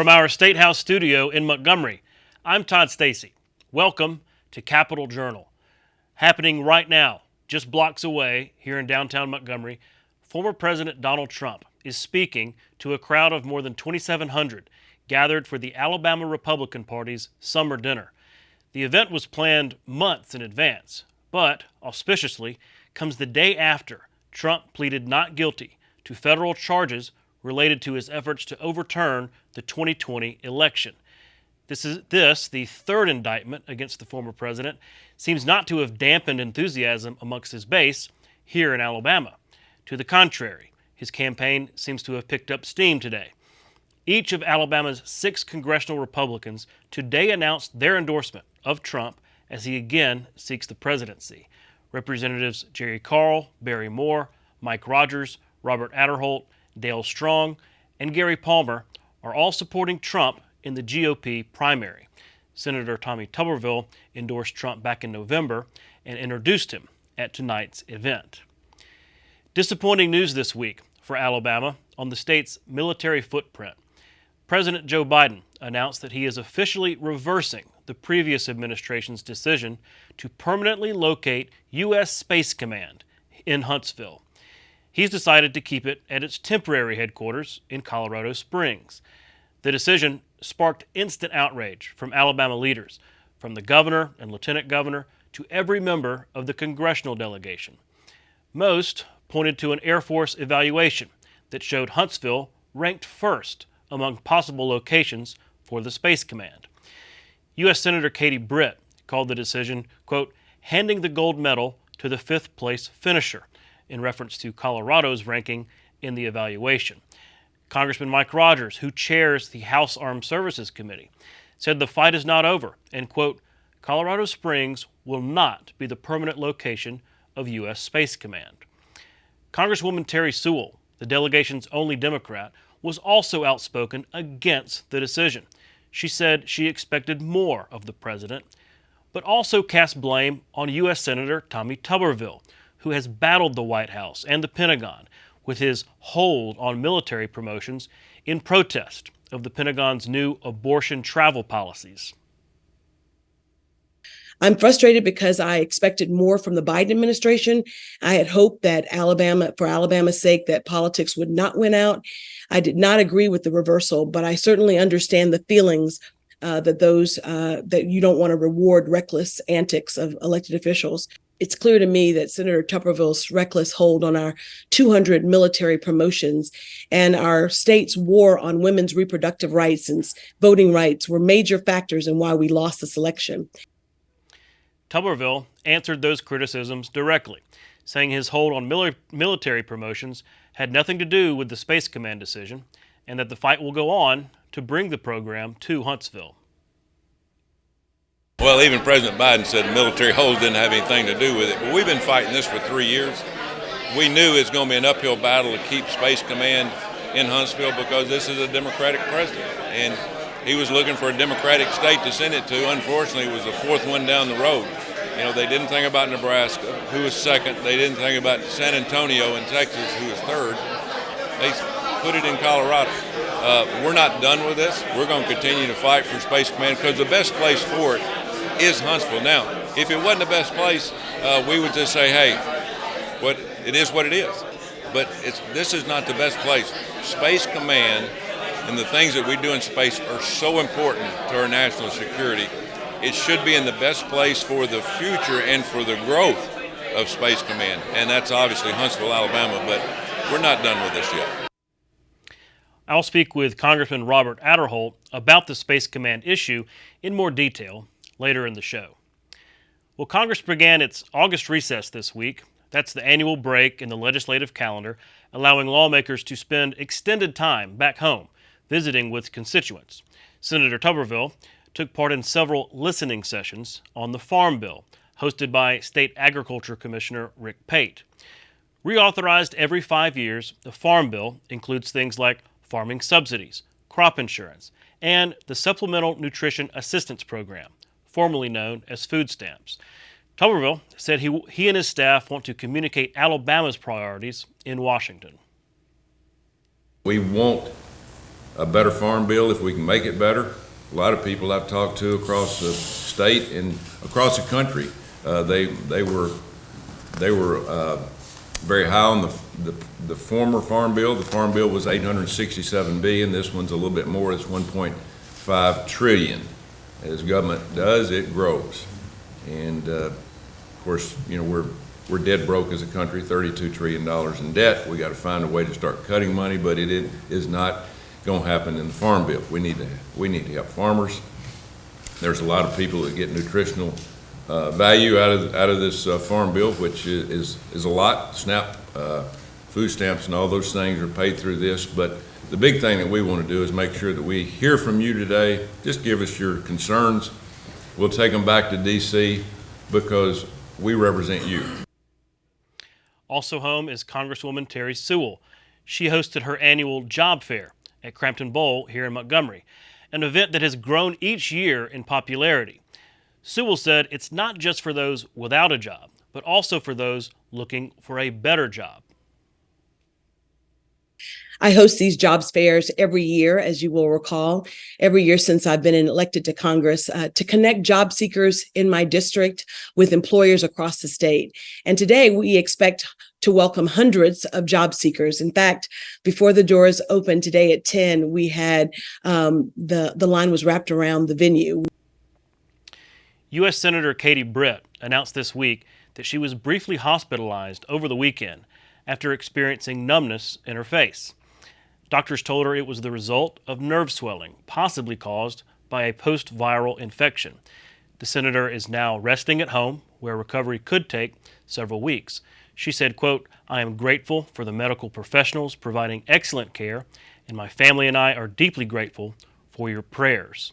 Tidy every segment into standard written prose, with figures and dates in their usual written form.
From our State House studio in Montgomery, I'm Todd Stacy. Welcome to Capitol Journal. Happening right now, just blocks away here in downtown Montgomery, former President Donald Trump is speaking to a crowd of more than 2,700 gathered for the Alabama Republican Party's summer dinner. The event was planned months in advance, but auspiciously comes the day after Trump pleaded not guilty to federal charges related to his efforts to overturn the 2020 election. The third indictment against the former president, seems not to have dampened enthusiasm amongst his base here in Alabama. To the contrary, his campaign seems to have picked up steam today. Each of Alabama's 6 congressional Republicans today announced their endorsement of Trump as he again seeks the presidency. Representatives Jerry Carl, Barry Moore, Mike Rogers, Robert Aderholt, Dale Strong, and Gary Palmer are all supporting Trump in the GOP primary. Senator Tommy Tuberville endorsed Trump back in November and introduced him at tonight's event. Disappointing news this week for Alabama on the state's military footprint. President Joe Biden announced that he is officially reversing the previous administration's decision to permanently locate U.S. Space Command in Huntsville. He's decided to keep it at its temporary headquarters in Colorado Springs. The decision sparked instant outrage from Alabama leaders, from the governor and lieutenant governor to every member of the congressional delegation. Most pointed to an Air Force evaluation that showed Huntsville ranked first among possible locations for the Space Command. U.S. Senator Katie Britt called the decision, quote, handing the gold medal to the 5th place finisher, in reference to Colorado's ranking in the evaluation. Congressman Mike Rogers, who chairs the House Armed Services Committee, said the fight is not over and, quote, Colorado Springs will not be the permanent location of U.S. Space Command. Congresswoman Terry Sewell, the delegation's only Democrat, was also outspoken against the decision. She said she expected more of the president, but also cast blame on U.S. Senator Tommy Tuberville, who has battled the White House and the Pentagon with his hold on military promotions in protest of the Pentagon's new abortion travel policies. I'm frustrated because I expected more from the Biden administration. I had hoped that for Alabama's sake, that politics would not win out. I did not agree with the reversal, but I certainly understand the feelings that you don't want to reward reckless antics of elected officials. It's clear to me that Senator Tuberville's reckless hold on our 200 military promotions and our state's war on women's reproductive rights and voting rights were major factors in why we lost this election. Tuberville answered those criticisms directly, saying his hold on military promotions had nothing to do with the Space Command decision and that the fight will go on to bring the program to Huntsville. Well, even President Biden said military holds didn't have anything to do with it. But we've been fighting this for 3 years. We knew it was going to be an uphill battle to keep Space Command in Huntsville because this is a Democratic president. And he was looking for a Democratic state to send it to. Unfortunately, it was the 4th one down the road. You know, they didn't think about Nebraska, who was 2nd. They didn't think about San Antonio in Texas, who was 3rd. They put it in Colorado. We're not done with this. We're going to continue to fight for Space Command because the best place for it is Huntsville. Now, if it wasn't the best place, we would just say, hey, it is what it is. But this is not the best place. Space Command and the things that we do in space are so important to our national security. It should be in the best place for the future and for the growth of Space Command. And that's obviously Huntsville, Alabama, but we're not done with this yet. I'll speak with Congressman Robert Aderholt about the Space Command issue in more detail later in the show. Well, Congress began its August recess this week. That's the annual break in the legislative calendar, allowing lawmakers to spend extended time back home, visiting with constituents. Senator Tuberville took part in several listening sessions on the Farm Bill, hosted by State Agriculture Commissioner Rick Pate. Reauthorized every 5 years, the Farm Bill includes things like farming subsidies, crop insurance, and the Supplemental Nutrition Assistance Program, formerly known as food stamps. Tuberville said he and his staff want to communicate Alabama's priorities in Washington. We want a better farm bill if we can make it better. A lot of people I've talked to across the state and across the country, they were very high on the former farm bill. The farm bill was $867 billion. This one's a little bit more. It's $1.5 trillion. As government does, it grows. And of course, you know, we're dead broke as a country, $32 trillion in debt. We got to find a way to start cutting money, but it is not going to happen in the farm bill. We need to help farmers. There's a lot of people that get nutritional value out of this farm bill, which is a lot. SNAP, food stamps, and all those things are paid through this. But the big thing that we want to do is make sure that we hear from you today. Just give us your concerns. We'll take them back to D.C. because we represent you. Also home is Congresswoman Terry Sewell. She hosted her annual job fair at Crampton Bowl here in Montgomery, an event that has grown each year in popularity. Sewell said it's not just for those without a job, but also for those looking for a better job. I host these jobs fairs every year, as you will recall, every year since I've been elected to Congress, to connect job seekers in my district with employers across the state. And today we expect to welcome hundreds of job seekers. In fact, before the doors opened today at 10, we had the line was wrapped around the venue. U.S. Senator Katie Britt announced this week that she was briefly hospitalized over the weekend after experiencing numbness in her face. Doctors told her it was the result of nerve swelling, possibly caused by a post-viral infection. The senator is now resting at home, where recovery could take several weeks. She said, quote, "I am grateful for the medical professionals providing excellent care, and my family and I are deeply grateful for your prayers."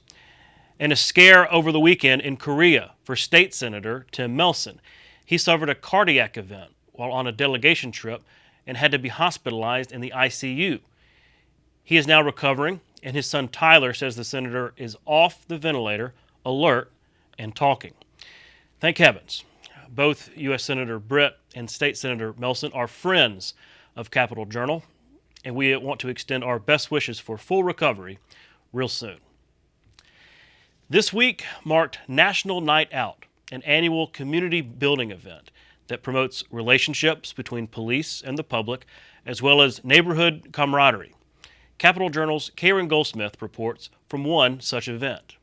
And a scare over the weekend in Korea for State Senator Tim Melson. He suffered a cardiac event while on a delegation trip and had to be hospitalized in the ICU. He is now recovering, and his son Tyler says the senator is off the ventilator, alert, and talking. Thank heavens. Both U.S. Senator Britt and State Senator Melson are friends of Capitol Journal, and we want to extend our best wishes for full recovery real soon. This week marked National Night Out, an annual community building event that promotes relationships between police and the public, as well as neighborhood camaraderie. Capitol Journal's Karen Goldsmith reports from one such event.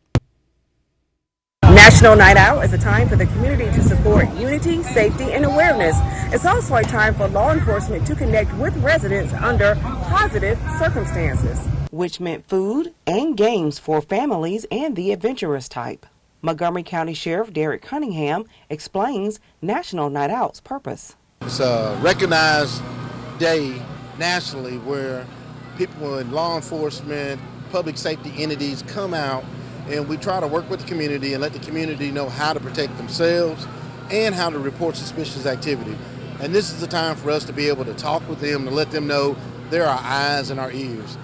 National Night Out is a time for the community to support unity, safety, and awareness. It's also a time for law enforcement to connect with residents under positive circumstances, which meant food and games for families and the adventurous type. Montgomery County Sheriff Derek Cunningham explains National Night Out's purpose. It's a recognized day nationally where people in law enforcement, public safety entities come out, and we try to work with the community and let the community know how to protect themselves and how to report suspicious activity. And this is the time for us to be able to talk with them, to let them know they're our eyes and our ears.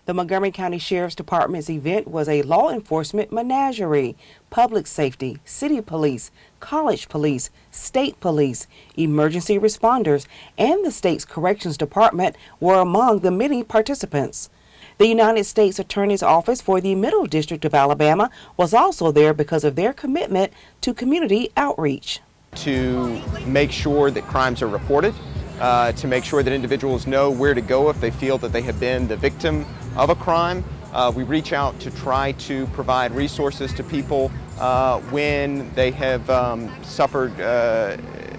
The Montgomery County Sheriff's Department's event was a law enforcement menagerie. Public safety, city police, college police, state police, emergency responders, and the state's corrections department were among the many participants. The United States Attorney's Office for the Middle District of Alabama was also there because of their commitment to community outreach. To make sure that crimes are reported, to make sure that individuals know where to go if they feel that they have been the victim of a crime. We reach out to try to provide resources to people when they have suffered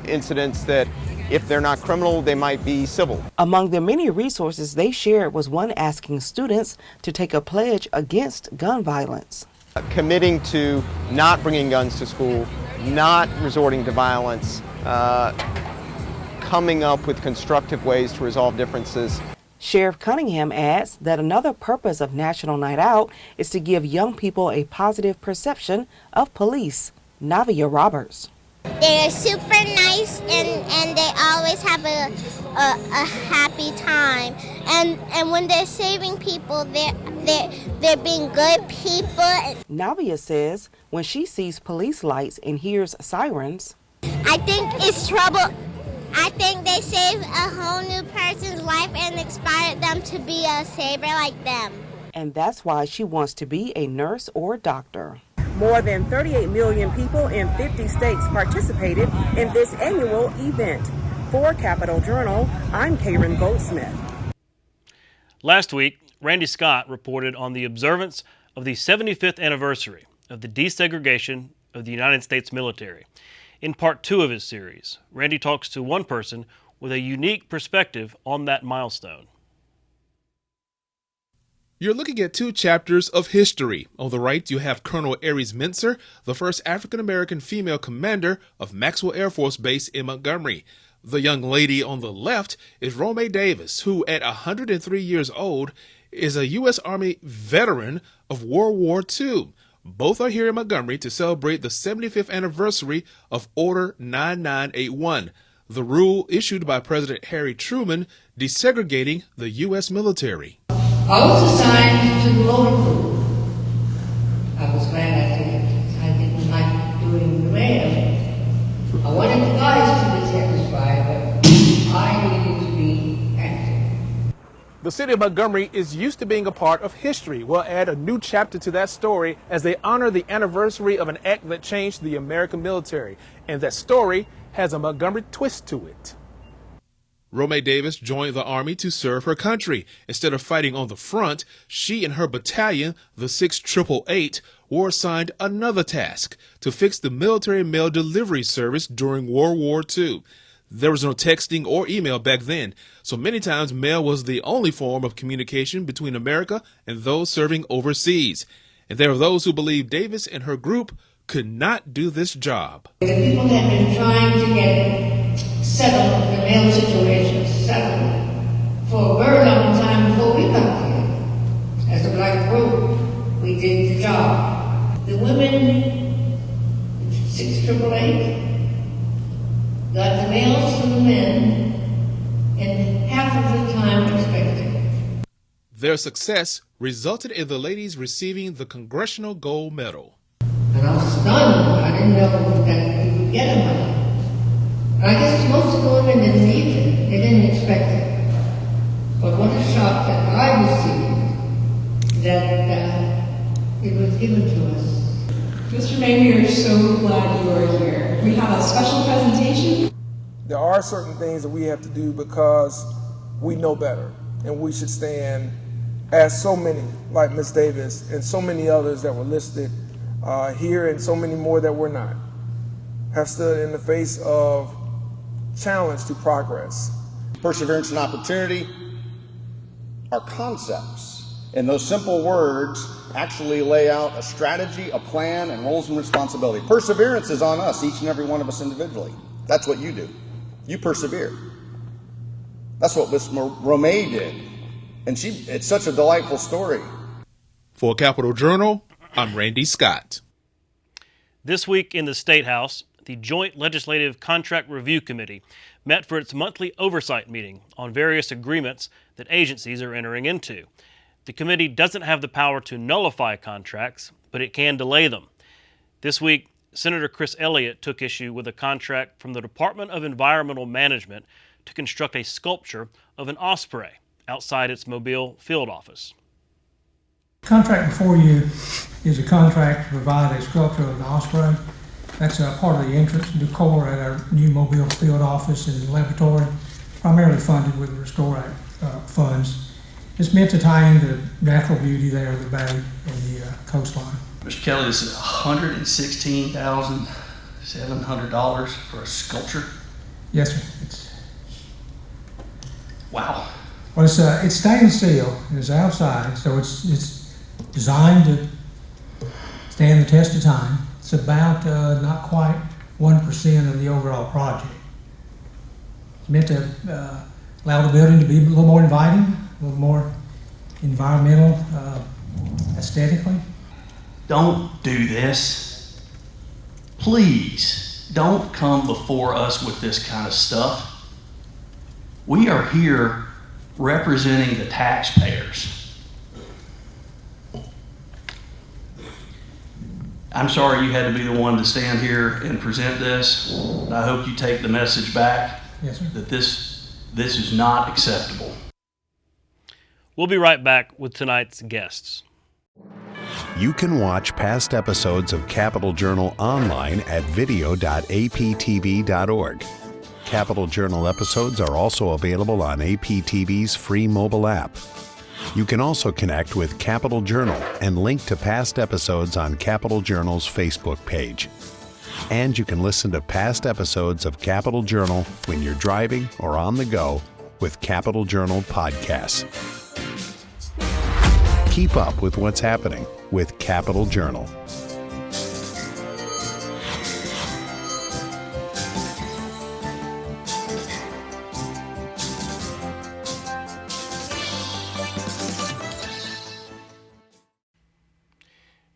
incidents that, if they're not criminal, they might be civil. Among the many resources they shared was one asking students to take a pledge against gun violence. Committing to not bringing guns to school, not resorting to violence, coming up with constructive ways to resolve differences. Sheriff Cunningham adds that another purpose of National Night Out is to give young people a positive perception of police. Navia Roberts. They're super nice and they always have a happy time. And when they're saving people, they're being good people. Navia says when she sees police lights and hears sirens, I think it's trouble. I think they saved a whole new person's life and inspired them to be a saver like them. and that's why she wants to be a nurse or doctor. More than 38 million people in 50 states participated in this annual event. For Capitol Journal, I'm Karen Goldsmith. Last week, Randy Scott reported on the observance of the 75th anniversary of the desegregation of the United States military. In part 2 of his series, Randy talks to one person with a unique perspective on that milestone. You're looking at 2 chapters of history. On the right, you have Colonel Aries Mincer, the first African-American female commander of Maxwell Air Force Base in Montgomery. The young lady on the left is Romay Davis, who at 103 years old is a U.S. Army veteran of World War II. Both are here in Montgomery to celebrate the 75th anniversary of Order 9981, the rule issued by President Harry Truman desegregating the U.S. military. I was assigned to the motor crew. I was glad I didn't like doing the man. I wanted the guys to be satisfied, but I needed to be active. The city of Montgomery is used to being a part of history. We'll add a new chapter to that story as they honor the anniversary of an act that changed the American military. And that story has a Montgomery twist to it. Romay Davis joined the Army to serve her country. Instead of fighting on the front, she and her battalion, the 6888, were assigned another task: to fix the military mail delivery service during World War II. There was no texting or email back then, so many times mail was the only form of communication between America and those serving overseas. And there are those who believe Davis and her group could not do this job. The people had been trying to get settled the mail situation settled for a very long time before we got here. As a black group, we did the job. The women, 6888, got the mails from the men in half of the time expected. Their success resulted in the ladies receiving the Congressional Gold Medal. And I was stunned. I didn't know that we would get a medal. I guess most of the women didn't need it. They didn't expect it. But what a shock that I received that it was given to us. Mr. Mayor, we are so glad you are here. We have a special presentation. There are certain things that we have to do because we know better, and we should stand as so many, like Ms. Davis and so many others that were listed here, and so many more that were not, have stood in the face of challenge to progress. Perseverance and opportunity are concepts, and those simple words actually lay out a strategy, a plan, and roles and responsibility. Perseverance is on us, each and every one of us individually. That's what you do. You persevere. That's what Ms. Romay did, and it's such a delightful story. For Capitol Journal, I'm Randy Scott. This week in the State House, the Joint Legislative Contract Review Committee met for its monthly oversight meeting on various agreements that agencies are entering into. The committee doesn't have the power to nullify contracts, but it can delay them. This week, Senator Chris Elliott took issue with a contract from the Department of Environmental Management to construct a sculpture of an osprey outside its Mobile field office. The contract before you is a contract to provide a sculpture of an osprey. That's a part of the entrance decor at our new Mobile field office and laboratory, primarily funded with the Restore Act funds. It's meant to tie in the natural beauty there of the bay and the coastline. Mr. Kelly, this is $116,700 for a sculpture? Yes, sir. Wow. Well, it's stainless steel and it's outside, so it's designed to stand the test of time. It's about not quite 1% of the overall project. It's meant to allow the building to be a little more inviting, a little more environmental, aesthetically. Don't do this. Please, don't come before us with this kind of stuff. We are here representing the taxpayers. I'm sorry you had to be the one to stand here and present this. I hope you take the message back. Yes, sir. That this is not acceptable. We'll be right back with tonight's guests. You can watch past episodes of Capital Journal online at video.aptv.org. Capital Journal episodes are also available on APTV's free mobile app. You can also connect with Capital Journal and link to past episodes on Capital Journal's Facebook page. And you can listen to past episodes of Capital Journal when you're driving or on the go with Capital Journal podcasts. Keep up with what's happening with Capital Journal.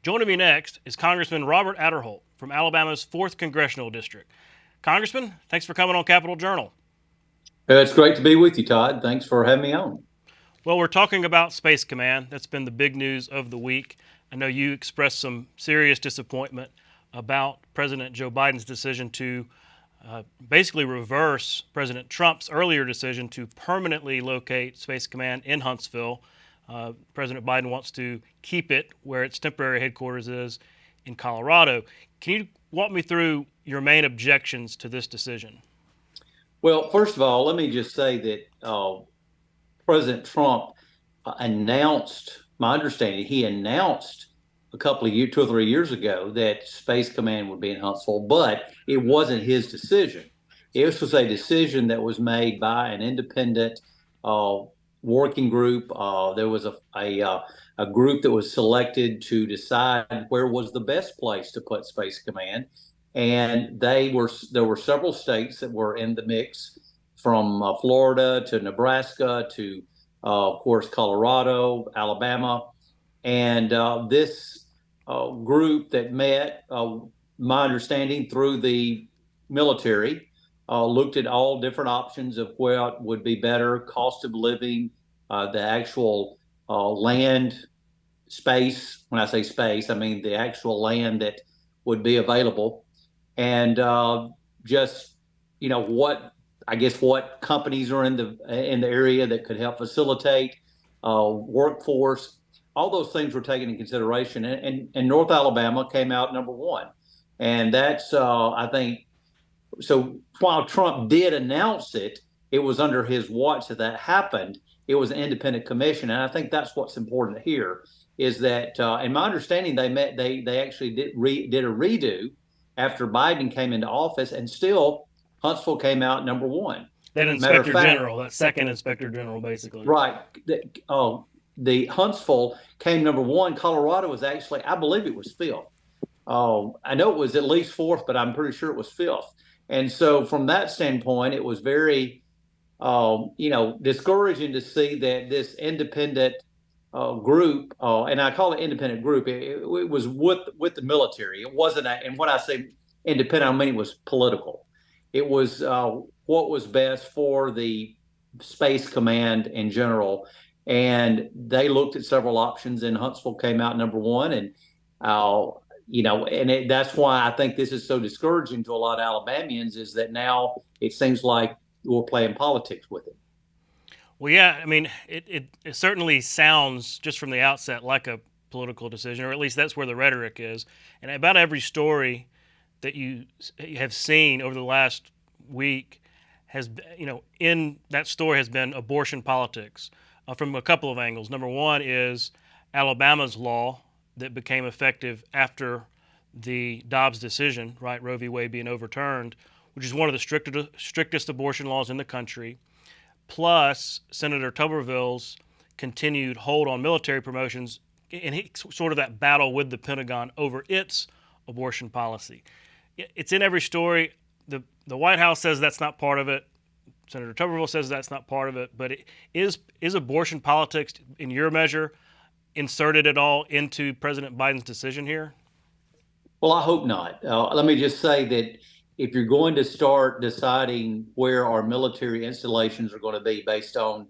Joining me next is Congressman Robert Aderholt from Alabama's 4th Congressional District. Congressman, thanks for coming on Capital Journal. It's great to be with you, Todd. Thanks for having me on. Well, we're talking about Space Command. That's been the big news of the week. I know you expressed some serious disappointment about President Joe Biden's decision to basically reverse President Trump's earlier decision to permanently locate Space Command in Huntsville. President Biden wants to keep it where its temporary headquarters is in Colorado. Can you walk me through your main objections to this decision? Well, first of all, let me just say that President Trump announced, my understanding, he announced a couple of years, 2 or 3 years ago, that Space Command would be in Huntsville, but it wasn't his decision. This was a decision that was made by an independent working group. There was a group that was selected to decide where was the best place to put Space Command, and there were several states that were in the mix, from Florida to Nebraska to, of course, Colorado, Alabama, and this group that met, my understanding, through the military, looked at all different options of what would be better, cost of living, the actual land space. When I say space, I mean the actual land that would be available, and just, you know, what companies are in the area that could help facilitate workforce. All those things were taken into consideration, and North Alabama came out number one, and that's I think. So while Trump did announce it, it was under his watch that happened. It was an independent commission, and I think that's what's important here is that, in my understanding, they actually did a redo after Biden came into office, and still Huntsville came out number one. That Inspector General, that second Inspector General, basically. Right. The Huntsville came number one. Colorado was actually, I believe it was fifth. I know it was at least fourth, but I'm pretty sure it was fifth. And so from that standpoint, it was very, discouraging to see that this independent group, and I call it independent group, it was with the military. It wasn't, and when I say independent, I mean it was political. It was what was best for the Space Command in general. And they looked at several options, and Huntsville came out number one. And, that's why I think this is so discouraging to a lot of Alabamians, is that now it seems like we're playing politics with it. Well, yeah, I mean, it certainly sounds just from the outset like a political decision, or at least that's where the rhetoric is. And about every story that you have seen over the last week has, in that story has been abortion politics from a couple of angles. Number one is Alabama's law that became effective after the Dobbs decision, right, Roe v. Wade being overturned, which is one of the strictest abortion laws in the country, plus Senator Tuberville's continued hold on military promotions, and sort of that battle with the Pentagon over its abortion policy. It's in every story. The White House says that's not part of it. Senator Tuberville says that's not part of it. But is abortion politics, in your measure, inserted at all into President Biden's decision here? Well, I hope not. Let me just say that if you're going to start deciding where our military installations are going to be based on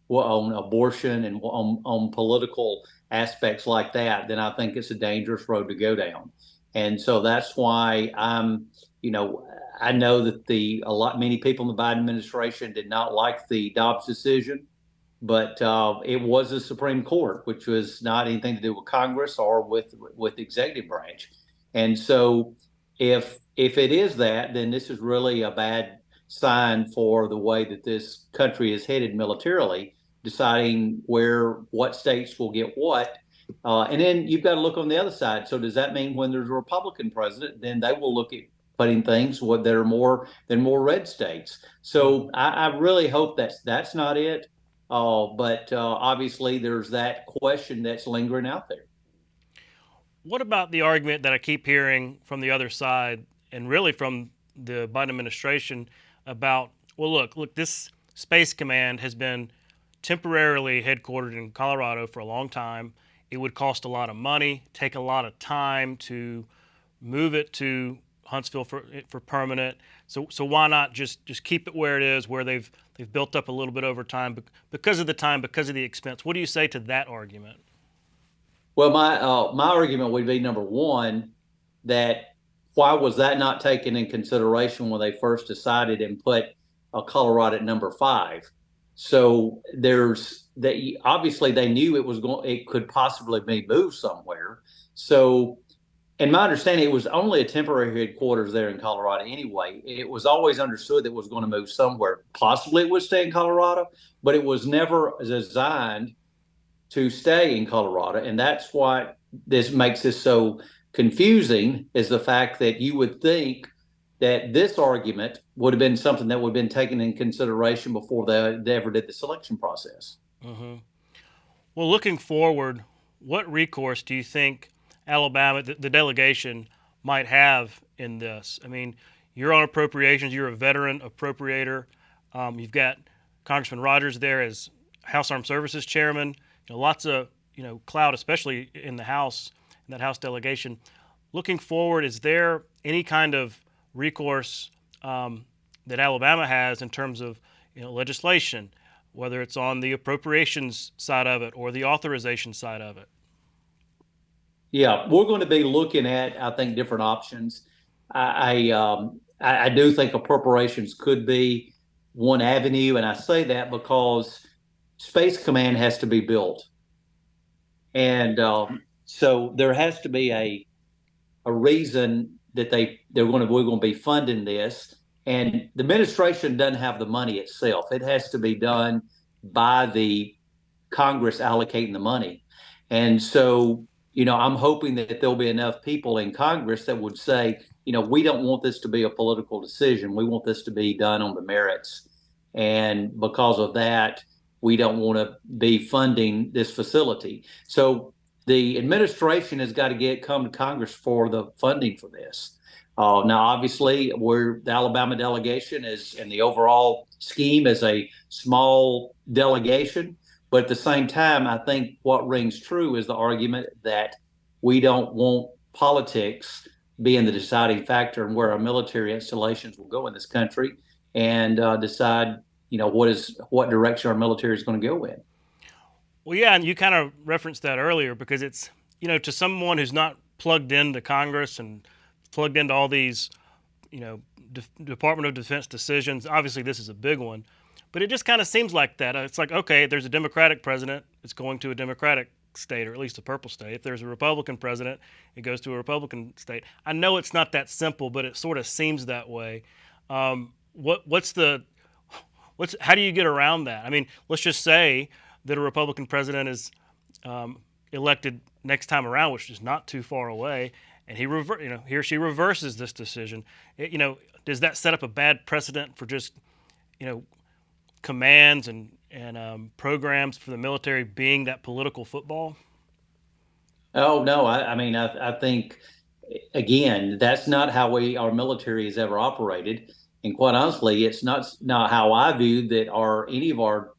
abortion and on political aspects like that, then I think it's a dangerous road to go down. And so that's why I know that many people in the Biden administration did not like the Dobbs decision, but it was the Supreme Court, which was not anything to do with Congress or with the executive branch. And so, if it is that, then this is really a bad sign for the way that this country is headed militarily, deciding what states will get what. And then you've got to look on the other side. So does that mean when there's a Republican president, then they will look at putting things that are more red states? So I really hope that's not it. But obviously there's that question that's lingering out there. What about the argument that I keep hearing from the other side and really from the Biden administration about, well, look, this Space Command has been temporarily headquartered in Colorado for a long time. It would cost a lot of money, take a lot of time to move it to Huntsville for permanent. So why not just keep it where it is, where they've built up a little bit over time because of the time, because of the expense? What do you say to that argument? Well, my argument would be, number one, that why was that not taken in consideration when they first decided and put Colorado at number 5? So obviously they knew it could possibly be moved somewhere. So, in my understanding, it was only a temporary headquarters there in Colorado anyway. It was always understood that it was going to move somewhere. Possibly it would stay in Colorado, but it was never designed to stay in Colorado. And that's why this makes this so confusing, is the fact that you would think that this argument would have been something that would have been taken in consideration before they ever did the selection process. Mm-hmm. Well, looking forward, what recourse do you think Alabama, the delegation, might have in this? I mean, you're on appropriations. You're a veteran appropriator. You've got Congressman Rogers there as House Armed Services Chairman. Lots of clout, especially in the House, in that House delegation. Looking forward, is there any kind of recourse that Alabama has in terms of legislation, whether it's on the appropriations side of it or the authorization side of it? Yeah, we're going to be looking at, I think, different options. I do think appropriations could be one avenue, and I say that because Space Command has to be built, and so there has to be a reason that we're going to be funding this. And the administration doesn't have the money itself; it has to be done by the Congress allocating the money, and so. I'm hoping that there'll be enough people in Congress that would say, we don't want this to be a political decision. We want this to be done on the merits. And because of that, we don't want to be funding this facility. So the administration has got to come to Congress for the funding for this. Now, obviously, the Alabama delegation is, in the overall scheme, is a small delegation. But at the same time, I think what rings true is the argument that we don't want politics being the deciding factor in where our military installations will go in this country, and decide, what direction our military is going to go in. Well, yeah, and you kind of referenced that earlier, because it's, to someone who's not plugged into Congress and plugged into all these, Department of Defense decisions. Obviously, this is a big one. But it just kind of seems like that. It's like, okay, there's a Democratic president, it's going to a Democratic state, or at least a purple state. If there's a Republican president, it goes to a Republican state. I know it's not that simple, but it sort of seems that way. How do you get around that? I mean, let's just say that a Republican president is elected next time around, which is not too far away, and he or she reverses this decision. Does that set up a bad precedent for just, commands and programs for the military being that political football? Oh, no. I think, again, that's not how our military has ever operated. And quite honestly, it's not how I view that any of our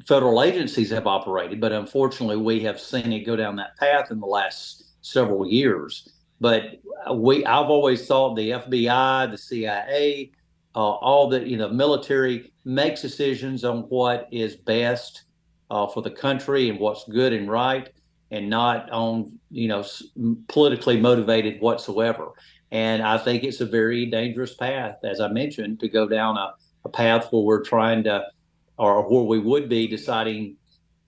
federal agencies have operated. But unfortunately, we have seen it go down that path in the last several years. But I've always thought the FBI, the CIA, all the military makes decisions on what is best for the country and what's good and right, and not on politically motivated whatsoever. And I think it's a very dangerous path, as I mentioned, to go down a path where we're trying to or where we would be deciding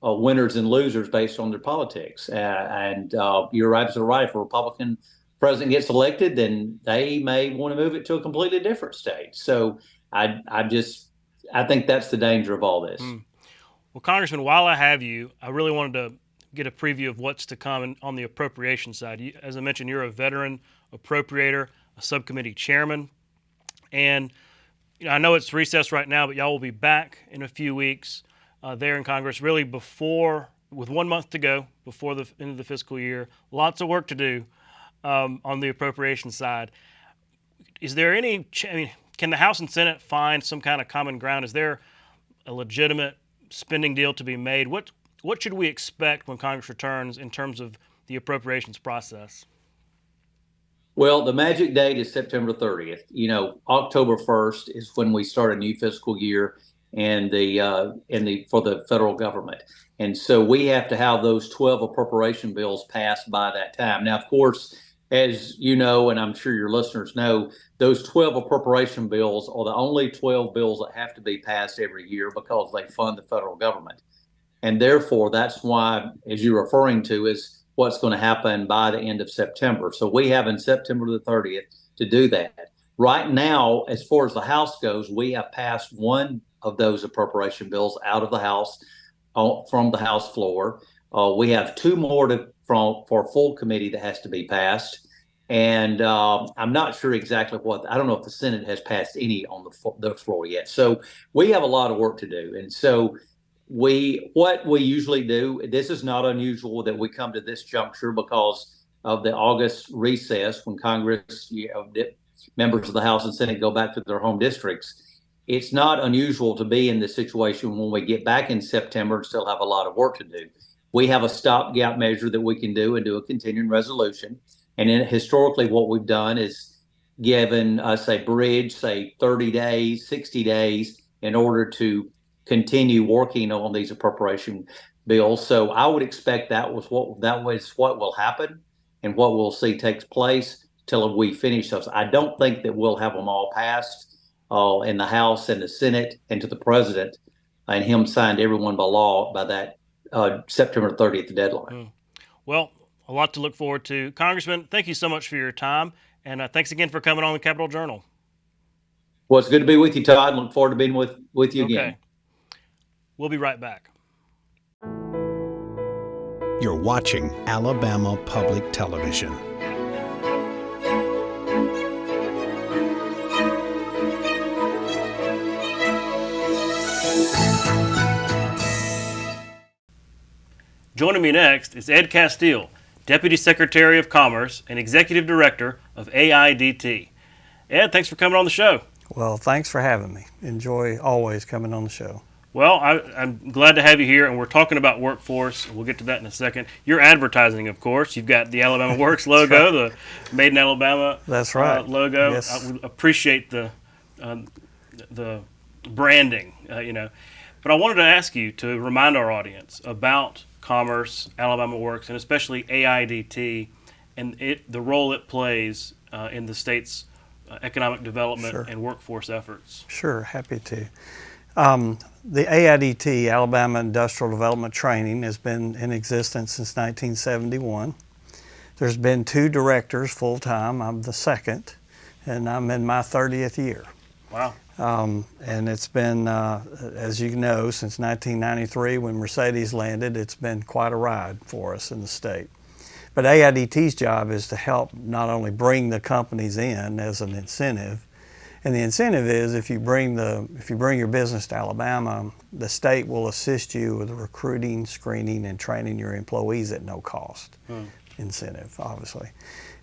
winners and losers based on their politics. And you're absolutely right. If a Republican president gets elected, then they may want to move it to a completely different state. So I think that's the danger of all this. Well, Congressman, while I have you, I really wanted to get a preview of what's to come on the appropriation side. As I mentioned, you're a veteran appropriator, a subcommittee chairman, and I know it's recess right now, but y'all will be back in a few weeks there in Congress, really with 1 month to go before the end of the fiscal year. Lots of work to do on the appropriation side. Is there can the House and Senate find some kind of common ground? Is there a legitimate spending deal to be made? What should we expect when Congress returns in terms of the appropriations process? Well, the magic date is September 30th. October 1st is when we start a new fiscal year and for the federal government. And so we have to have those 12 appropriation bills passed by that time. Now, of course, as you know, and I'm sure your listeners know, those 12 appropriation bills are the only 12 bills that have to be passed every year because they fund the federal government. And therefore, that's why, as you're referring to, is what's going to happen by the end of September. So we have in September the 30th to do that. Right now, as far as the House goes, we have passed one of those appropriation bills out of the House from the House floor. We have two more for full committee that has to be passed. And I'm not sure exactly I don't know if the Senate has passed any on the floor yet. So we have a lot of work to do. And so what we usually do, this is not unusual that we come to this juncture because of the August recess when Congress, members of the House and Senate go back to their home districts. It's not unusual to be in this situation when we get back in September and still have a lot of work to do. We have a stopgap measure that we can do and do a continuing resolution. And then historically, what we've done is given us a bridge, say 30 days, 60 days, in order to continue working on these appropriation bills. So I would expect that was what will happen and what we'll see takes place till we finish those. I don't think that we'll have them all passed in the House and the Senate and to the president and him signed everyone by law by that September 30th deadline. Well, a lot to look forward to. Congressman, thank you so much for your time. And thanks again for coming on the Capitol Journal. Well, it's good to be with you, Todd. Look forward to being with you again. Okay. We'll be right back. You're watching Alabama Public Television. Joining me next is Ed Castile, Deputy Secretary of Commerce and Executive Director of AIDT. Ed, thanks for coming on the show. Well, thanks for having me. Enjoy always coming on the show. Well, I'm glad to have you here, and we're talking about workforce. We'll get to that in a second. You're advertising, of course. You've got the Alabama Works logo, right. The Made in Alabama That's right. Logo. Yes. I appreciate the branding, But I wanted to ask you to remind our audience about Commerce, Alabama Works, and especially AIDT, and the role it plays in the state's economic development Sure. and workforce efforts. Sure, happy to. The AIDT, Alabama Industrial Development Training, has been in existence since 1971. There's been two directors full-time. I'm the second, and I'm in my 30th year. Wow. And it's been, as you know, since 1993 when Mercedes landed, it's been quite a ride for us in the state. But AIDT's job is to help not only bring the companies in as an incentive, and the incentive is if you bring your business to Alabama, the state will assist you with recruiting, screening, and training your employees at no cost. Incentive, obviously.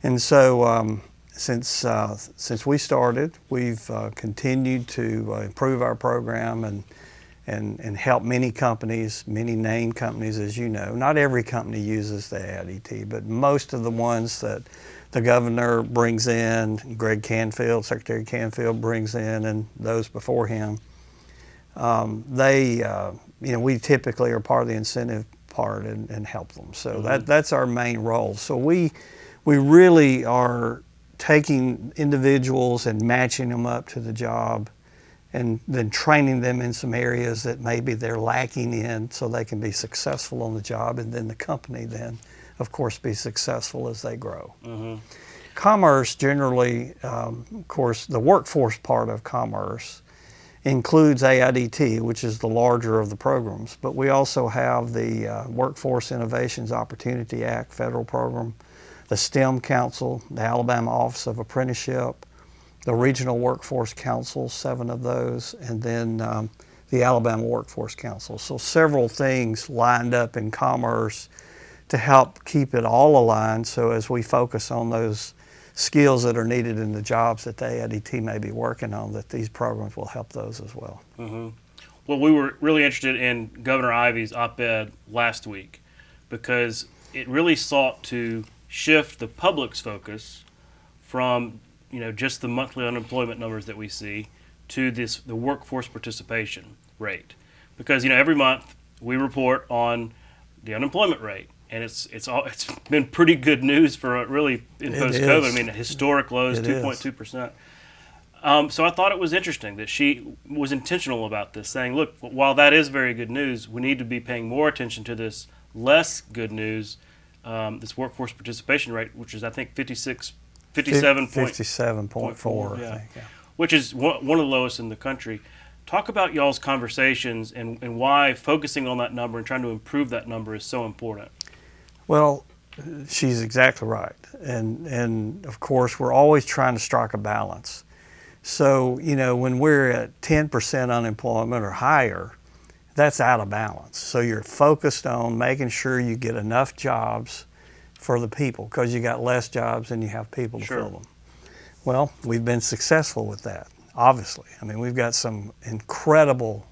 And so since we started, we've continued to improve our program and help many companies, many named companies, as you know. Not every company uses the AIDT, but most of the ones that the governor brings in, Greg Canfield, Secretary Canfield brings in, and those before him, we typically are part of the incentive part and help them. So that's our main role. So we really are taking individuals and matching them up to the job and then training them in some areas that maybe they're lacking in so they can be successful on the job, and then the company then, of course, be successful as they grow. Mm-hmm. Commerce generally, of course, the workforce part of commerce includes AIDT, which is the larger of the programs, but we also have the Workforce Innovations Opportunity Act federal program, the STEM Council, the Alabama Office of Apprenticeship, the Regional Workforce Council, 7 of those, and then the Alabama Workforce Council. So several things lined up in commerce to help keep it all aligned, so as we focus on those skills that are needed in the jobs that the AIDT may be working on, that these programs will help those as well. Mm-hmm. Well, we were really interested in Governor Ivey's op-ed last week because it really sought to shift the public's focus from just the monthly unemployment numbers that we see to the workforce participation rate, because every month we report on the unemployment rate. And it's been pretty good news for really in post-COVID. I mean, historic lows, 2.2%. So I thought it was interesting that she was intentional about this, saying, look, while that is very good news, we need to be paying more attention to this less good news, this workforce participation rate, which is, I think, 57.4, I think, yeah. Which is one of the lowest in the country. Talk about y'all's conversations and why focusing on that number and trying to improve that number is so important. Well, she's exactly right. And of course, we're always trying to strike a balance. So, when we're at 10% unemployment or higher, that's out of balance. So you're focused on making sure you get enough jobs for the people, because you got less jobs and you have people to fill them. Well, we've been successful with that, obviously. I mean, we've got some incredible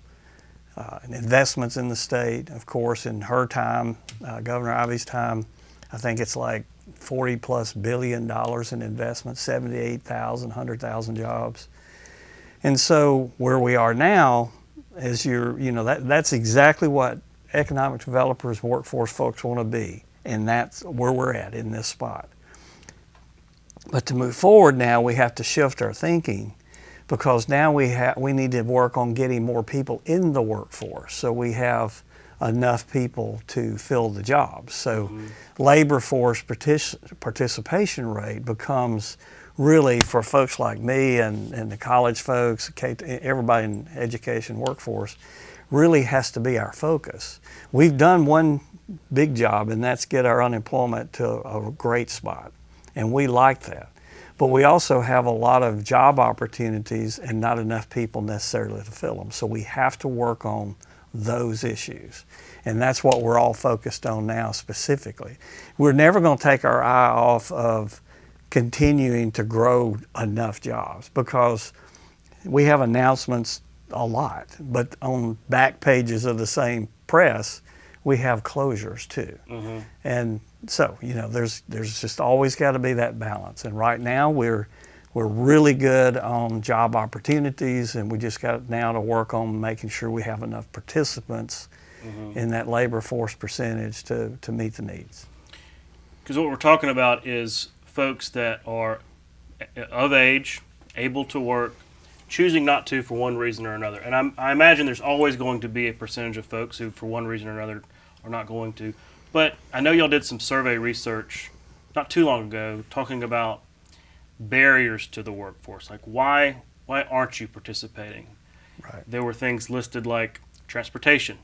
investments in the state. Of course, in her time, Governor Ivey's time, I think it's like $40+ billion in investment, 78,000, 100,000 jobs. And so where we are now is that's exactly what economic developers, workforce folks want to be. And that's where we're at in this spot. But to move forward now, we have to shift our thinking, because now we need to work on getting more people in the workforce, so we have enough people to fill the jobs. So labor force participation rate becomes really, for folks like me and the college folks, everybody in education workforce, really has to be our focus. We've done one big job, and that's get our unemployment to a great spot, and we like that. But we also have a lot of job opportunities and not enough people necessarily to fill them. So we have to work on those issues. And that's what we're all focused on now specifically. We're never going to take our eye off of continuing to grow enough jobs, because we have announcements a lot, but on back pages of the same press, we have closures too. Mm-hmm. And so, there's just always got to be that balance. And right now we're really good on job opportunities, and we just got now to work on making sure we have enough participants in that labor force percentage to meet the needs. Because what we're talking about is folks that are of age, able to work, choosing not to for one reason or another. And I imagine there's always going to be a percentage of folks who, for one reason or another, are not going to. But I know y'all did some survey research not too long ago talking about barriers to the workforce. Like, why aren't you participating? Right. There were things listed like transportation.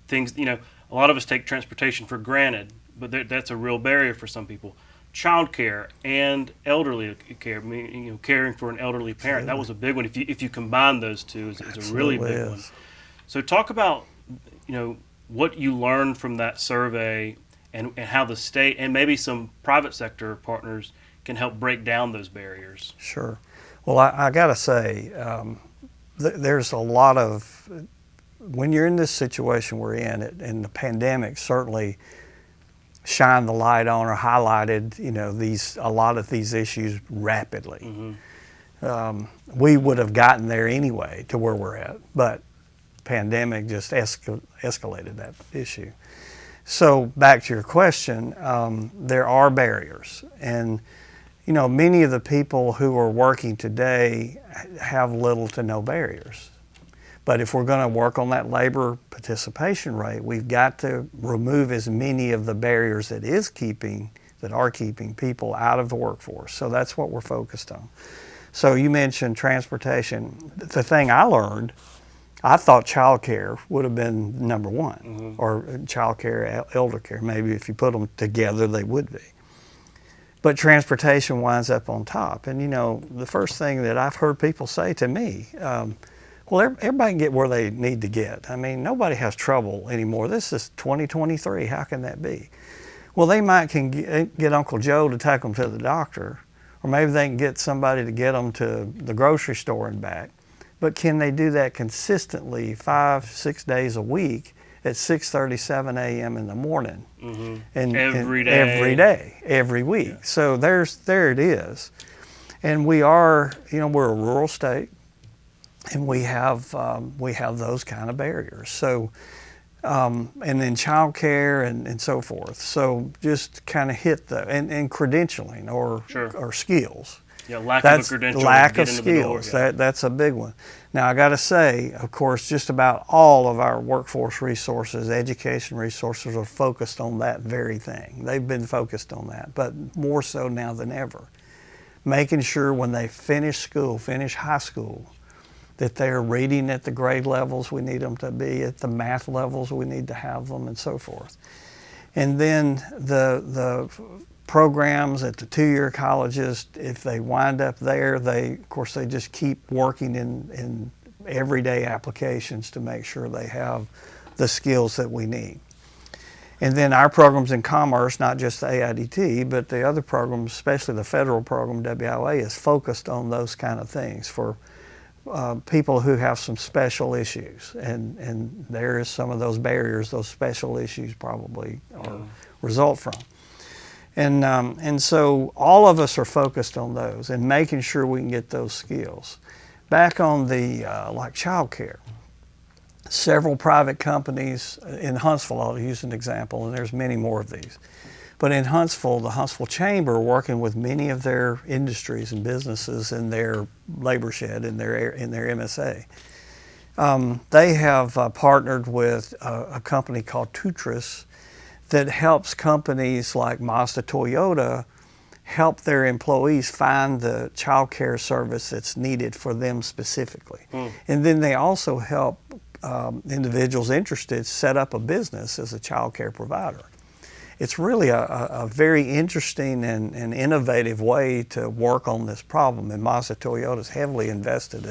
Things, a lot of us take transportation for granted, but that's a real barrier for some people. Childcare and elderly care, caring for an elderly parent. That was a big one. If you combine those two, it's a really big one. So talk about, what you learned from that survey and how the state and maybe some private sector partners can help break down those barriers. Sure. Well, I got to say, there's a lot of, when you're in this situation we're in, and the pandemic certainly shined the light on or highlighted, a lot of these issues rapidly. Mm-hmm. We would have gotten there anyway to where we're at, but pandemic just escalated that issue. So back to your question, there are barriers, and many of the people who are working today have little to no barriers. But if we're going to work on that labor participation rate, we've got to remove as many of the barriers that are keeping people out of the workforce. So that's what we're focused on. So you mentioned transportation. The thing I learned, I thought child care would have been number one, or child care, elder care. Maybe if you put them together, they would be. But transportation winds up on top. And the first thing that I've heard people say to me, well, everybody can get where they need to get. I mean, nobody has trouble anymore. This is 2023. How can that be? Well, they might can get Uncle Joe to take them to the doctor, or maybe they can get somebody to get them to the grocery store and back. But can they do that consistently 5-6 days a week at 6:37 a.m. in the morning? And every day. Every day, every week. Yeah. So there it is. And we are, we're a rural state. And we have those kind of barriers. So, and then child care and so forth. So just kind of hit and credentialing or skills. Yeah, lack of a credential. Lack of skills. That's a big one. Now I got to say, of course, just about all of our workforce resources, education resources are focused on that very thing. They've been focused on that, but more so now than ever. Making sure when they finish high school, that they're reading at the grade levels we need them to be, at the math levels we need to have them, and so forth. And then the programs at the two-year colleges, if they wind up there, they just keep working in everyday applications to make sure they have the skills that we need. And then our programs in commerce, not just the AIDT, but the other programs, especially the federal program, WIA, is focused on those kind of things for people who have some special issues, and there is some of those barriers, those special issues probably result from. And so all of us are focused on those and making sure we can get those skills. Back on the like child care, several private companies in Huntsville, I'll use an example, and there's many more of these. But in Huntsville, the Huntsville Chamber, working with many of their industries and businesses in their labor shed, in their MSA, they have partnered with a company called Tutris that helps companies like Mazda, Toyota help their employees find the child care service that's needed for them specifically. And then they also help individuals interested set up a business as a child care provider. It's really a very interesting and innovative way to work on this problem, and Mazda Toyota is heavily invested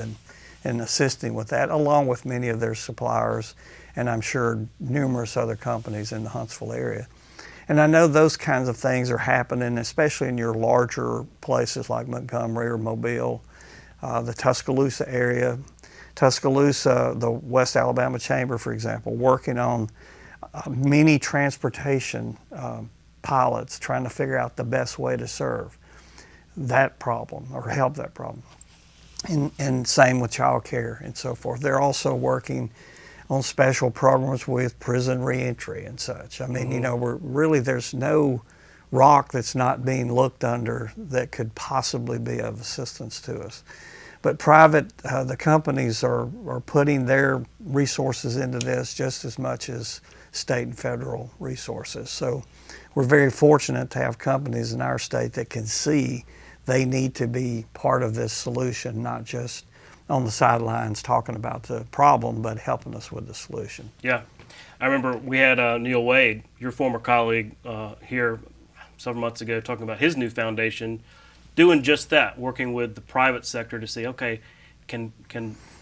in assisting with that, along with many of their suppliers, and I'm sure numerous other companies in the Huntsville area. And I know those kinds of things are happening, especially in your larger places like Montgomery or Mobile, the Tuscaloosa area. Tuscaloosa, the West Alabama Chamber, for example, working on many transportation pilots trying to figure out the best way to serve that problem or help that problem. And same with child care and so forth. They're also working on special programs with prison reentry and such. I mean, there's no rock that's not being looked under that could possibly be of assistance to us. But the companies are putting their resources into this just as much as state and federal resources. So we're very fortunate to have companies in our state that can see they need to be part of this solution, not just on the sidelines talking about the problem, but helping us with the solution. Yeah. I remember we had Neil Wade, your former colleague, here several months ago talking about his new foundation doing just that, working with the private sector to see, okay, can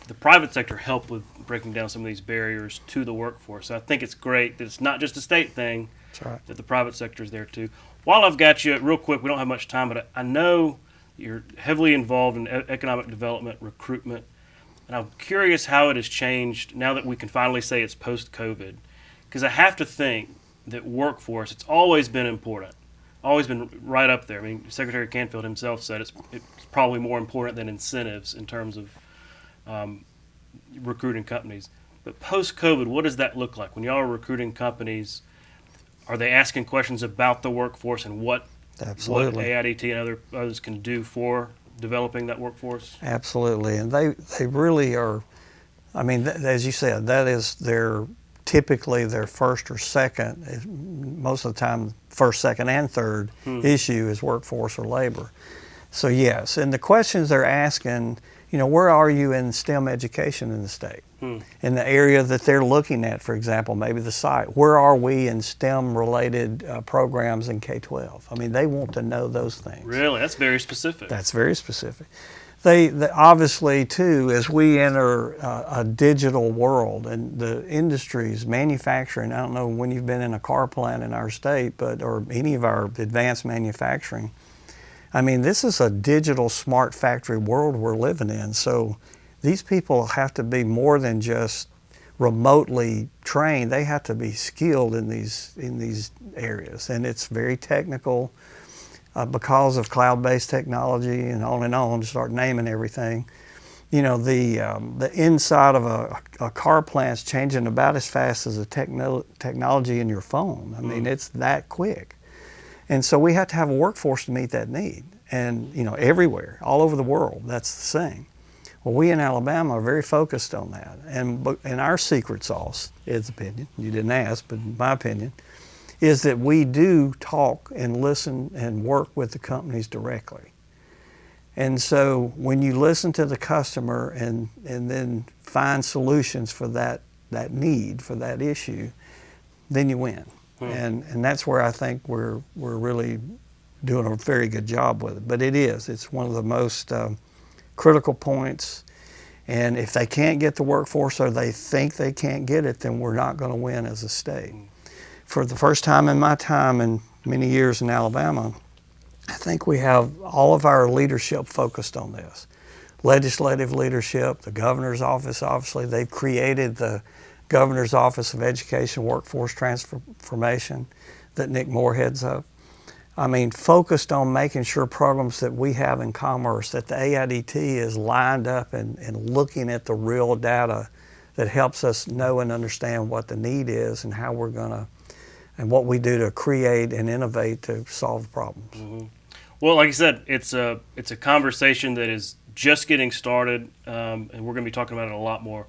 the private sector help with breaking down some of these barriers to the workforce? So I think it's great that it's not just a state thing, that's right, that the private sector is there too. While I've got you, real quick, we don't have much time, but I know you're heavily involved in economic development, recruitment, and I'm curious how it has changed now that we can finally say it's post-COVID, because I have to think that workforce, it's always been important, always been right up there. I mean, Secretary Canfield himself said it's probably more important than incentives in terms of recruiting companies. But post-COVID, what does that look like? When y'all are recruiting companies, are they asking questions about the workforce and what AIDT and others can do for developing that workforce? Absolutely, and they really are. I mean, as you said, that is typically their first or second, most of the time first, second, and third issue is workforce or labor. So yes, and the questions they're asking, where are you in STEM education in the state? In the area that they're looking at, for example, maybe the site, where are we in STEM-related programs in K-12? I mean, they want to know those things. Really? That's very specific. That's very specific. They obviously, too, as we enter a digital world and the industries, manufacturing, I don't know when you've been in a car plant in our state, or any of our advanced manufacturing. I mean, this is a digital smart factory world we're living in. So these people have to be more than just remotely trained. They have to be skilled in these areas. And it's very technical. Because of cloud-based technology and on, to start naming everything. The inside of a car plant's changing about as fast as the technology in your phone. I mean, it's that quick. And so we have to have a workforce to meet that need. And, everywhere, all over the world, that's the same. Well, we in Alabama are very focused on that. And our secret sauce, Ed's opinion, you didn't ask, but in my opinion, is that we do talk and listen and work with the companies directly. And so when you listen to the customer and then find solutions for that need, for that issue, then you win. And that's where I think we're really doing a very good job with it. But it's one of the most critical points. And if they can't get the workforce or they think they can't get it, then we're not going to win as a state. For the first time in my time in many years in Alabama, I think we have all of our leadership focused on this. Legislative leadership, the governor's office, obviously, they've created the governor's office of education workforce transformation that Nick Moore heads up. I mean, focused on making sure programs that we have in commerce, that the AIDT is lined up and looking at the real data that helps us know and understand what the need is and how we're going to and what we do to create and innovate to solve the problems. Well, like I said, it's a conversation that is just getting started, and we're going to be talking about it a lot more.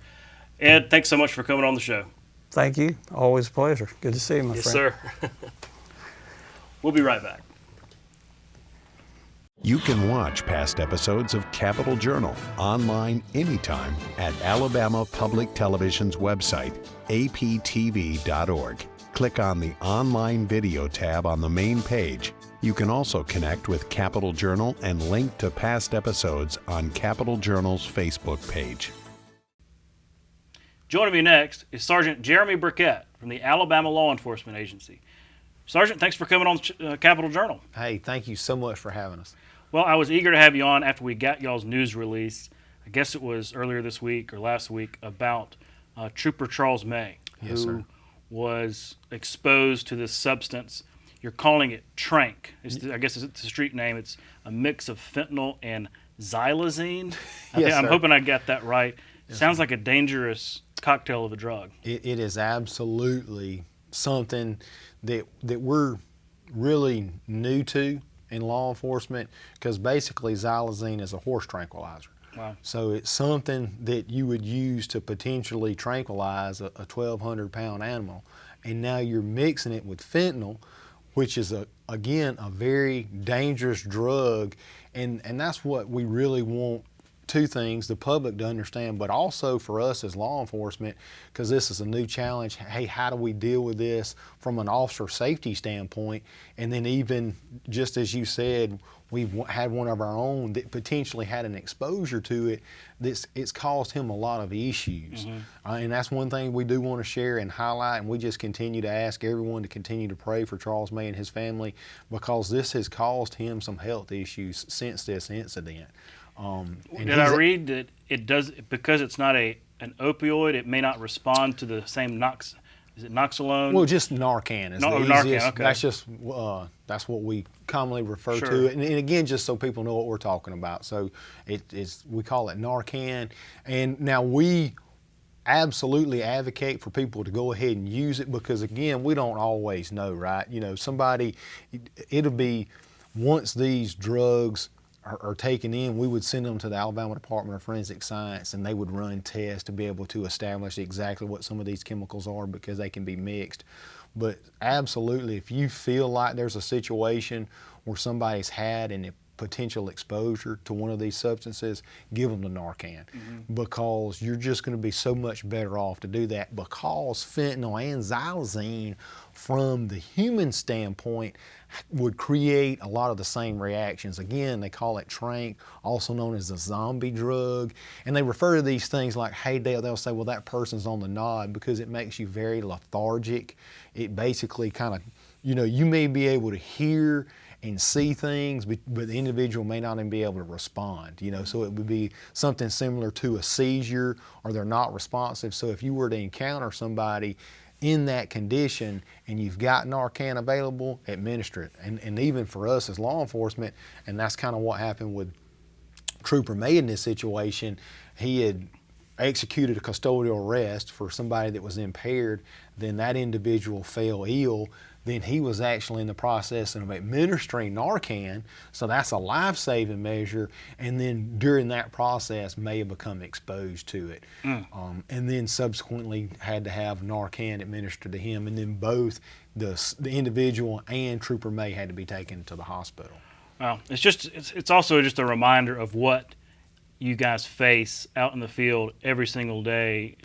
Ed, thanks so much for coming on the show. Thank you. Always a pleasure. Good to see you, my friend. Yes, sir. We'll be right back. You can watch past episodes of Capitol Journal online anytime at Alabama Public Television's website, aptv.org. Click on the Online Video tab on the main page. You can also connect with Capitol Journal and link to past episodes on Capitol Journal's Facebook page. Joining me next is Sergeant Jeremy Burkett from the Alabama Law Enforcement Agency. Sergeant, thanks for coming on Capitol Journal. Hey, thank you so much for having us. Well, I was eager to have you on after we got y'all's news release. I guess it was earlier this week or last week about Trooper Charles May, who was exposed to this substance. You're calling it trank. I guess it's a street name. It's a mix of fentanyl and xylazine. I'm hoping I got that right. Yes, sounds like a dangerous cocktail of a drug. It is absolutely something that we're really new to in law enforcement, because basically xylazine is a horse tranquilizer. Wow. So it's something that you would use to potentially tranquilize a 1,200-pound animal, and now you're mixing it with fentanyl, which is again a very dangerous drug, and that's what we really want. Two things, the public to understand, but also for us as law enforcement, because this is a new challenge. Hey, how do we deal with this from an officer safety standpoint? And then even just as you said, we've had one of our own that potentially had an exposure to it. It's caused him a lot of issues. And that's one thing we do want to share and highlight, and we just continue to ask everyone to continue to pray for Charles May and his family, because this has caused him some health issues since this incident. Did I read that it does, because it's not an opioid, it may not respond to the same is it Noxolone? Well, just Narcan is the easiest. Narcan, okay. That's just that's what we commonly refer to it. And again, just so people know what we're talking about. So we call it Narcan. And now we absolutely advocate for people to go ahead and use it, because again, we don't always know, right? It'll be once these drugs are taken in, we would send them to the Alabama Department of Forensic Science, and they would run tests to be able to establish exactly what some of these chemicals are, because they can be mixed. But absolutely, if you feel like there's a situation where somebody's had a potential exposure to one of these substances, give them the Narcan, because you're just going to be so much better off to do that, because fentanyl and xylazine, from the human standpoint, would create a lot of the same reactions. Again, they call it tranq, also known as a zombie drug, and they refer to these things like, hey, they'll say, well, that person's on the nod, because it makes you very lethargic. It basically kind of, you may be able to hear and see things, but the individual may not even be able to respond, so it would be something similar to a seizure, or they're not responsive. So if you were to encounter somebody in that condition and you've got Narcan available, administer it. And even for us as law enforcement, and that's kind of what happened with Trooper May in this situation, he had executed a custodial arrest for somebody that was impaired, then that individual fell ill, then he was actually in the process of administering Narcan, so that's a life-saving measure, and then during that process may have become exposed to it. And then subsequently had to have Narcan administered to him, and then both the individual and Trooper May had to be taken to the hospital. Wow, it's also just a reminder of what you guys face out in the field every single day,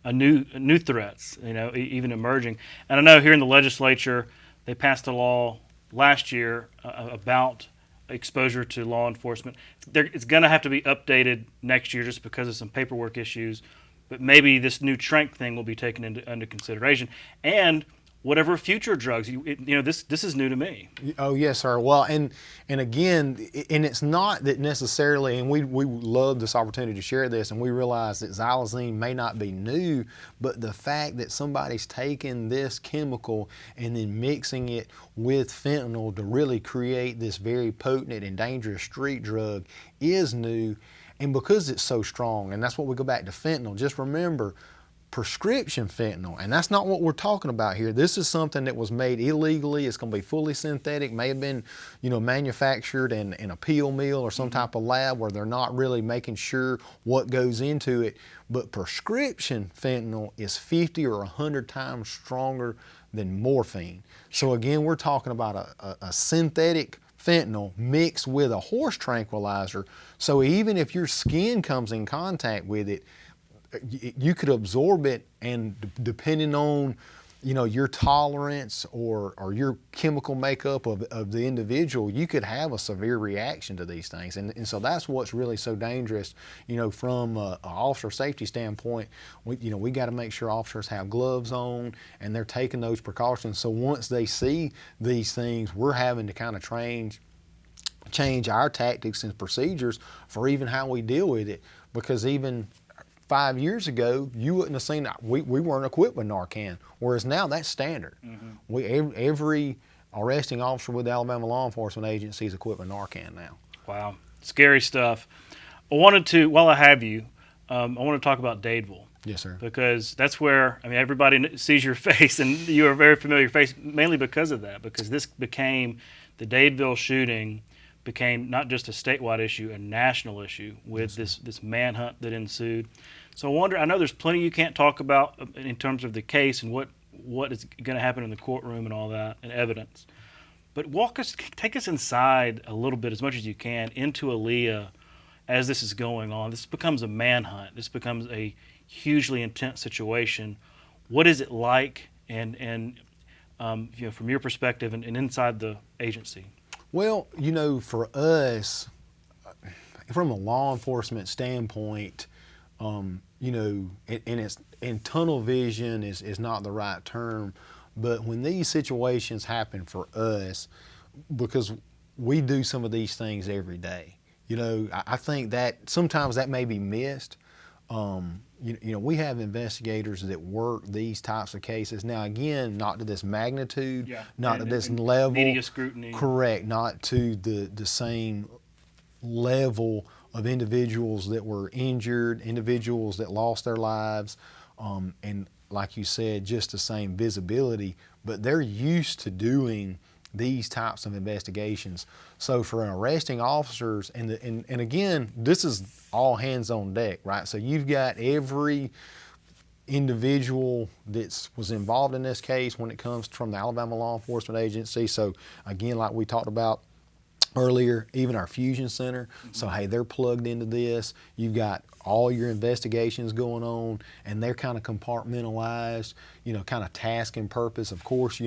new threats, even emerging. And I know here in the legislature, they passed a law last year about exposure to law enforcement. It's going to have to be updated next year just because of some paperwork issues, but maybe this new tranq thing will be taken under consideration. And whatever future drugs, this is new to me. Oh yes, sir. Well, and again, and it's not that necessarily, and we love this opportunity to share this, and we realize that xylazine may not be new, but the fact that somebody's taking this chemical and then mixing it with fentanyl to really create this very potent and dangerous street drug is new, and because it's so strong, and that's what we go back to fentanyl. Just remember, prescription fentanyl, and that's not what we're talking about here. This is something that was made illegally. It's going to be fully synthetic, may have been, manufactured in a peel mill or some type of lab where they're not really making sure what goes into it. But prescription fentanyl is 50 or 100 times stronger than morphine. So again, we're talking about a synthetic fentanyl mixed with a horse tranquilizer. So even if your skin comes in contact with it, you could absorb it, and depending on, your tolerance or your chemical makeup of the individual, you could have a severe reaction to these things. And so that's what's really so dangerous, from an officer safety standpoint. We got to make sure officers have gloves on and they're taking those precautions. So once they see these things, we're having to kind of change our tactics and procedures for even how we deal with it, because even 5 years ago, you wouldn't have seen that. We weren't equipped with Narcan, whereas now that's standard. Every arresting officer with the Alabama Law Enforcement Agency is equipped with Narcan now. Wow, scary stuff. While I have you, I want to talk about Dadeville. Yes, sir. Because that's where, everybody sees your face, and you are a very familiar face, mainly because of that, because the Dadeville shooting became not just a statewide issue, a national issue with this manhunt that ensued. So I wonder, I know there's plenty you can't talk about in terms of the case and what is going to happen in the courtroom and all that, and evidence. But take us inside a little bit, as much as you can, into Aaliyah as this is going on. This becomes a manhunt. This becomes a hugely intense situation. What is it like, and from your perspective and inside the agency? Well, for us, from a law enforcement standpoint, and tunnel vision is not the right term, but when these situations happen for us, because we do some of these things every day, I think that sometimes that may be missed. We have investigators that work these types of cases. Now, again, not to this magnitude, not to this level. Media scrutiny. Correct, not to the same level of individuals that were injured, individuals that lost their lives, and like you said, just the same visibility. But they're used to doing these types of investigations. So for arresting officers, and again, this is all hands on deck, right? So you've got every individual that was involved in this case when it comes from the Alabama Law Enforcement Agency. So again, like we talked about earlier, even our fusion center. So hey, they're plugged into this. You've got all your investigations going on, and they're kind of compartmentalized, kind of task and purpose. Of course,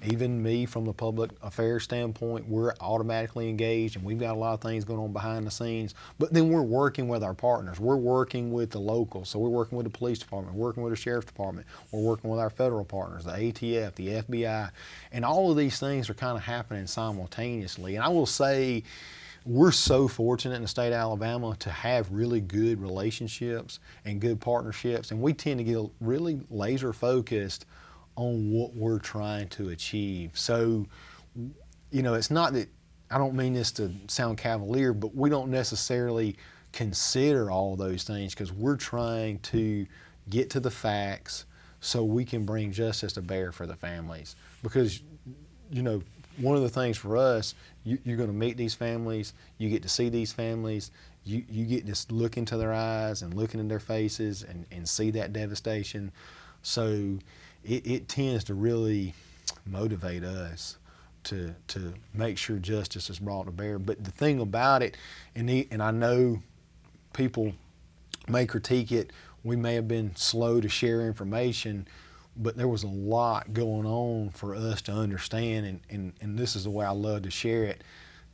even me from the public affairs standpoint, we're automatically engaged, and we've got a lot of things going on behind the scenes. But then we're working with our partners. We're working with the locals. So we're working with the police department, working with the sheriff's department. We're working with our federal partners, the ATF, the FBI. And all of these things are kind of happening simultaneously. And I will say, we're so fortunate in the state of Alabama to have really good relationships and good partnerships, and we tend to get really laser focused on what we're trying to achieve. So, it's not that, I don't mean this to sound cavalier, but we don't necessarily consider all those things because we're trying to get to the facts so we can bring justice to bear for the families. Because, one of the things for us, you're going to meet these families, you get to see these families, you get to look into their eyes and look into their faces and see that devastation. So it tends to really motivate us to make sure justice is brought to bear. But the thing about it, and I know people may critique it, we may have been slow to share information, but there was a lot going on for us to understand, and this is the way I love to share it,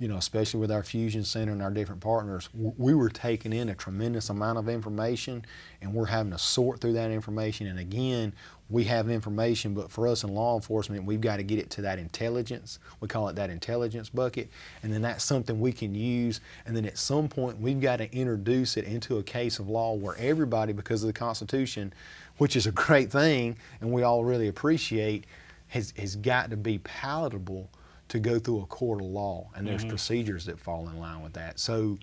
especially with our Fusion Center and our different partners. We were taking in a tremendous amount of information, and we're having to sort through that information. And again, we have information, but for us in law enforcement, we've got to get it to that intelligence. We call it that intelligence bucket, and then that's something we can use. And then at some point, we've got to introduce it into a case of law where everybody, because of the Constitution, which is a great thing, and we all really appreciate, has got to be palatable to go through a court of law, and there's procedures that fall in line with that. So,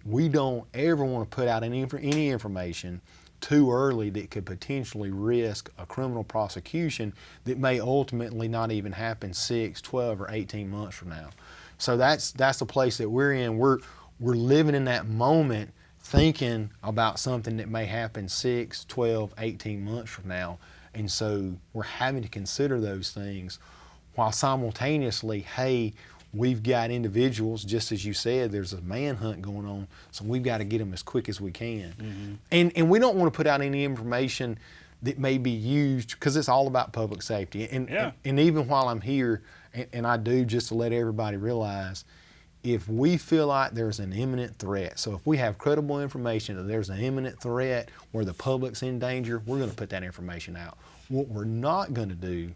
we don't ever want to put out any information too early that could potentially risk a criminal prosecution that may ultimately not even happen 6, 12, or 18 months from now. So that's the place that we're in. We're living in that moment, thinking about something that may happen 6, 12, 18 months from now. And so we're having to consider those things while simultaneously, hey, we've got individuals, just as you said, there's a manhunt going on, so we've got to get them as quick as we can. And we don't want to put out any information that may be used, because it's all about public safety. And even while I'm here, and I do, just to let everybody realize, if we feel like there's an imminent threat, so if we have credible information that there's an imminent threat where the public's in danger, we're going to put that information out. What we're not going to do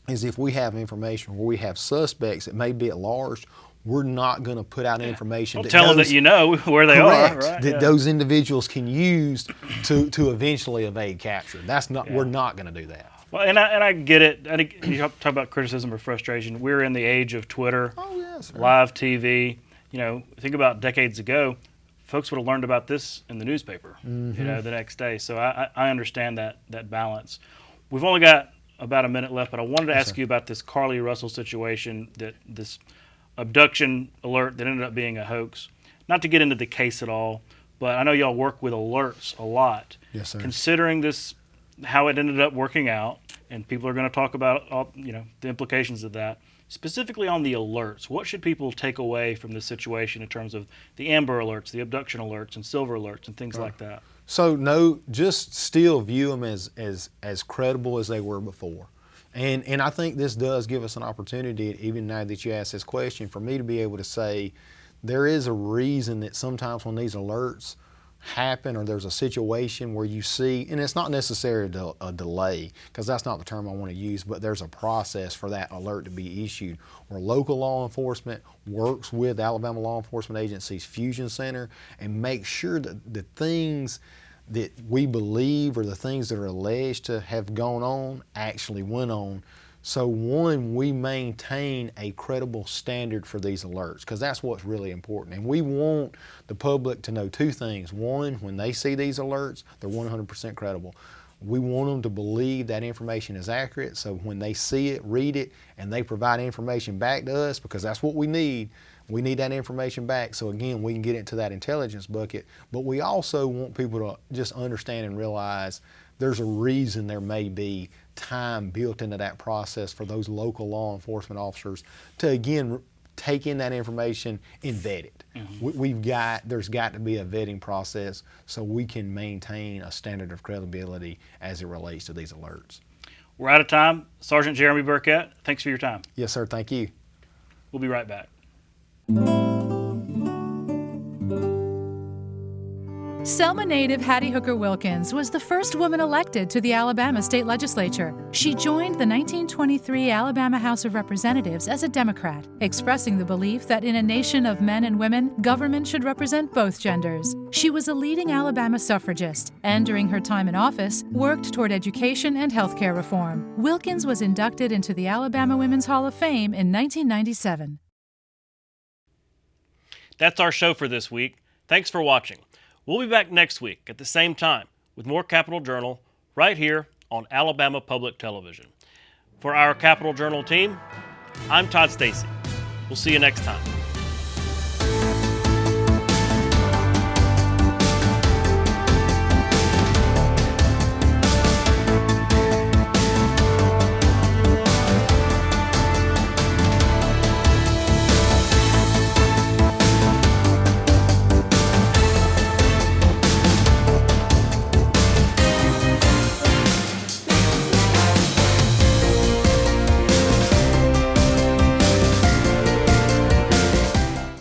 is, if we have information where we have suspects that may be at large, we're not going to put out information. Don't tell them that you know where they are. Right? That those individuals can use to eventually evade capture. That's not. We're not going to do that. Well, and I get it. I think you talk about criticism or frustration. We're in the age of Twitter, live TV. Think about decades ago, folks would have learned about this in the newspaper, the next day. So I understand that balance. We've only got about a minute left, but I wanted to ask you about this Carly Russell situation, this abduction alert that ended up being a hoax. Not to get into the case at all, but I know y'all work with alerts a lot. Yes, sir. Considering this, how it ended up working out, and people are going to talk about the implications of that. Specifically on the alerts, what should people take away from this situation in terms of the Amber Alerts, the abduction alerts, and Silver Alerts, and things like that? So just still view them as credible as they were before. And I think this does give us an opportunity, even now that you asked this question, for me to be able to say there is a reason that sometimes when these alerts happen, or there's a situation where you see, and it's not necessarily a delay, because that's not the term I want to use, but there's a process for that alert to be issued, where local law enforcement works with Alabama Law Enforcement Agency's Fusion Center and makes sure that the things that we believe or the things that are alleged to have gone on actually went on. So one, we maintain a credible standard for these alerts, because that's what's really important. And we want the public to know two things. One, when they see these alerts, they're 100% credible. We want them to believe that information is accurate, so when they see it, read it, and they provide information back to us, because that's what we need that information back, so again, we can get into that intelligence bucket. But we also want people to just understand and realize there's a reason there may be time built into that process for those local law enforcement officers to, again, take in that information and vet it. There's got to be a vetting process so we can maintain a standard of credibility as it relates to these alerts. We're out of time. Sergeant Jeremy Burkett, thanks for your time. Yes, sir. Thank you. We'll be right back. Selma native Hattie Hooker Wilkins was the first woman elected to the Alabama state legislature. She joined the 1923 Alabama House of Representatives as a Democrat, expressing the belief that in a nation of men and women, government should represent both genders. She was a leading Alabama suffragist, and during her time in office, worked toward education and health care reform. Wilkins was inducted into the Alabama Women's Hall of Fame in 1997. That's our show for this week. Thanks for watching. We'll be back next week at the same time with more Capitol Journal right here on Alabama Public Television. For our Capitol Journal team, I'm Todd Stacy. We'll see you next time.